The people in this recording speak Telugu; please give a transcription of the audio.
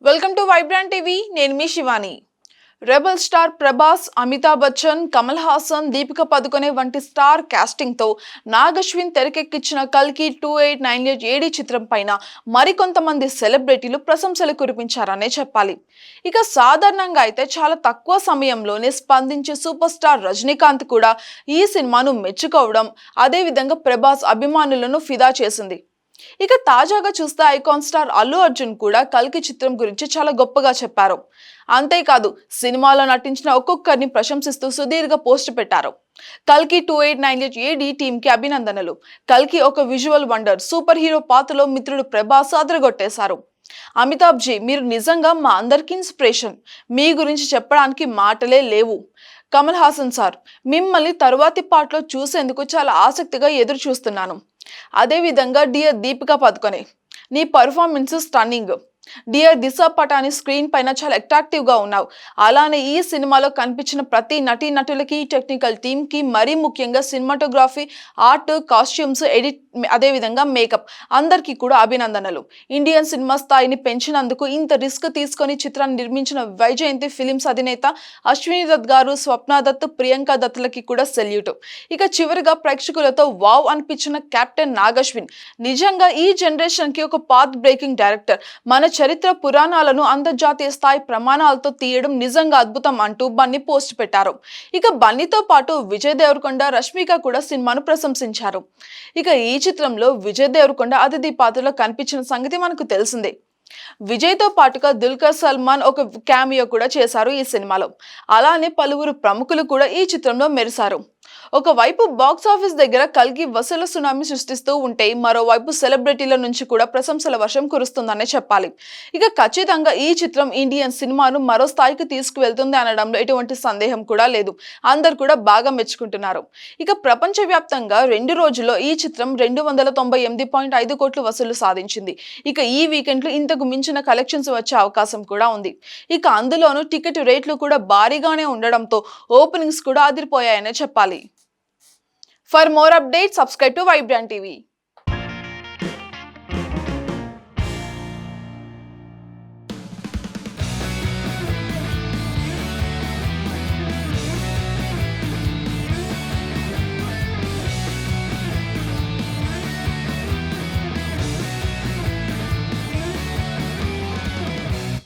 Welcome to Vibrant TV. నేను మీ శివాని. రెబల్ స్టార్ ప్రభాస్, అమితాబ్ బచ్చన్, కమల్ హాసన్, దీపిక పదుకొనే వంటి స్టార్ కాస్టింగ్ తో నాగశ్విన్ తెరకెక్కించిన కల్కి 2898 ఏడి చిత్రం పైన మరికొంతమంది సెలబ్రిటీలు ప్రశంసలు కురిపించారనే చెప్పాలి. ఇక సాధారణంగా అయితే చాలా తక్కువ సమయంలోనే స్పందించే సూపర్ స్టార్ రజనీకాంత్ కూడా ఈ సినిమాను మెచ్చుకోవడం, అదే విధంగా ప్రభాస్ అభిమానులను ఫిదా చేసింది. ఇక తాజాగా చూస్తే ఐకాన్ స్టార్ అల్లు అర్జున్ కూడా కల్కి చిత్రం గురించి చాలా గొప్పగా చెప్పారు. అంతేకాదు, సినిమాలో నటించిన ఒక్కొక్కరిని ప్రశంసిస్తూ సుదీర్ఘ పోస్ట్ పెట్టారు. కల్కి 2898 ఏడి టీమ్ కి అభినందనలు. కల్కి ఒక విజువల్ వండర్. సూపర్ హీరో పాత్రలో మిత్రుడు ప్రభాస్ అదరగొట్టేశారు. అమితాబ్ జీ, మీరు నిజంగా మా అందరికి ఇన్స్పిరేషన్. మీ గురించి చెప్పడానికి మాటలే లేవు. కమల్ హాసన్ సార్, మిమ్మల్ని తరువాతి పాటలో చూసేందుకు చాలా ఆసక్తిగా ఎదురు చూస్తున్నాను. అదే విధంగా డియర్ దీపిక పదుకొనే, నీ performance stunning. Dear Disha Patani screen పైన చాలా అట్రాక్టివ్ గా ఉన్నావు. అలానే ఈ సినిమాలో కనిపించిన ప్రతి నటులకి, టెక్నికల్ టీమ్ కి, మరీ ముఖ్యంగా సినిమాటోగ్రఫీ, ఆర్ట్, కాస్ట్యూమ్స్, ఎడిట్, అదే విధంగా మేకప్ అందరికీ కూడా అభినందనలు. ఇండియన్ సినిమా స్థాయిని పెంచినందుకు, ఇంత రిస్క్ తీసుకొని చిత్రాన్ని నిర్మించిన వైజయంతి ఫిలిమ్స్ అధినేత అశ్విని దత్ గారు, స్వప్న దత్, ప్రియాంక దత్లకి కూడా సెల్యూట్. ఇక చివరిగా ప్రేక్షకులతో వావ్ అనిపించిన కెప్టెన్ నాగశ్విన్, నిజంగా ఈ జనరేషన్ కి ఒక పాత్ బ్రేకింగ్ డైరెక్టర్. మన చరిత్ర పురాణాలను అంతర్జాతీయ స్థాయి ప్రమాణాలతో తీయడం నిజంగా అద్భుతం అంటూ బన్నీ పోస్ట్ పెట్టారు. ఇక బన్నీతో పాటు విజయ్ దేవరకొండ, రష్మిక కూడా సినిమాను ప్రశంసించారు. ఇక ఈ చిత్రంలో విజయ్ దేవరకొండ అతిథి పాత్రలో కనిపించిన సంగతి మనకు తెలిసిందే. విజయ్ తో పాటుగా దుల్కర్ సల్మాన్ ఒక క్యామియో కూడా చేశారు ఈ సినిమాలో. అలానే పలువురు ప్రముఖులు కూడా ఈ చిత్రంలో మెరిశారు. ఒకవైపు బాక్స్ ఆఫీస్ దగ్గర కల్కి వసూల సునామీ సృష్టిస్తూ ఉంటే, మరోవైపు సెలబ్రిటీల నుంచి కూడా ప్రశంసల వర్షం కురుస్తుందనే చెప్పాలి. ఇక ఖచ్చితంగా ఈ చిత్రం ఇండియన్ సినిమాను మరో స్థాయికి తీసుకువెళ్తుంది అనడంలో ఎటువంటి సందేహం కూడా లేదు. అందరు కూడా బాగా మెచ్చుకుంటున్నారు. ఇక ప్రపంచవ్యాప్తంగా 2 రోజుల్లో ఈ చిత్రం 298.5 కోట్లు వసూలు సాధించింది. ఇక ఈ వీకెండ్ లో ఇంతకు మించిన కలెక్షన్స్ వచ్చే అవకాశం కూడా ఉంది. ఇక అందులోనూ టికెట్ రేట్లు కూడా భారీగానే ఉండడంతో ఓపెనింగ్స్ కూడా అదిరిపోయాయనే చెప్పాలి. For more updates, subscribe to Vibrant TV.